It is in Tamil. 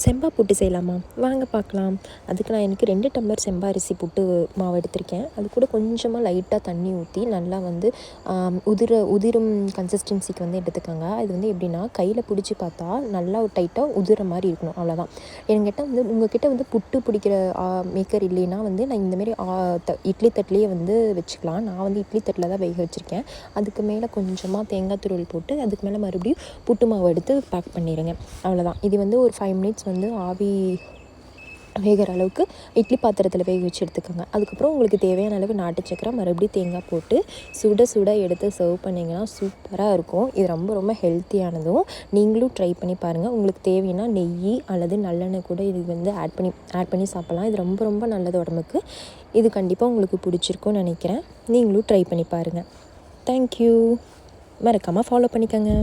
செம்பா புட்டு செய்யலாமா? வாங்க பார்க்கலாம். அதுக்கு நான் எனக்கு 2 டம்ளர் செம்பா அரிசி புட்டு மாவு எடுத்திருக்கேன். அது கூட கொஞ்சமாக லைட்டாக தண்ணி ஊற்றி நல்லா உதிரும் கன்சிஸ்டன்சிக்கு எடுத்துக்கோங்க. இது எப்படின்னா, கையில் பிடிச்சி பார்த்தா நல்லா டைட்டாக உதிர மாதிரி இருக்கணும், அவ்வளோதான். என்கிட்ட உங்ககிட்ட புட்டு பிடிக்கிற மேக்கர் இல்லைன்னா நான் இந்தமாரி இட்லி தட்டுலேயே வச்சுக்கலாம். நான் இட்லி தட்டில் தான் வேக வச்சுருக்கேன். அதுக்கு மேலே கொஞ்சமாக தேங்காய் துருவல் போட்டு அதுக்கு மேலே மறுபடியும் புட்டு மாவு எடுத்து பேக் பண்ணிடுங்க, அவ்வளோதான். இது ஒரு 5 மினிட்ஸ் ஆவி வேகிற அளவுக்கு இட்லி பாத்திரத்தில் வேக வச்சு எடுத்துக்கோங்க. அதுக்கப்புறம் உங்களுக்கு தேவையான அளவு நாட்டு சக்கரை, மறுபடியும் தேங்காய் போட்டு சுட சுட எடுத்து சர்வ் பண்ணிங்கன்னா சூப்பராக இருக்கும். இது ரொம்ப ரொம்ப ஹெல்த்தியானதும். நீங்களும் ட்ரை பண்ணி பாருங்கள். உங்களுக்கு தேவைன்னா நெய் அல்லது நல்லெண்ணெய் கூட இது ஆட் பண்ணி சாப்பிட்லாம். இது ரொம்ப ரொம்ப நல்லது உடம்புக்கு. இது கண்டிப்பாக உங்களுக்கு பிடிச்சிருக்கும்னு நினைக்கிறேன். நீங்களும் ட்ரை பண்ணி பாருங்கள். தேங்க்யூ. மறக்காமல் ஃபாலோ பண்ணிக்கோங்க.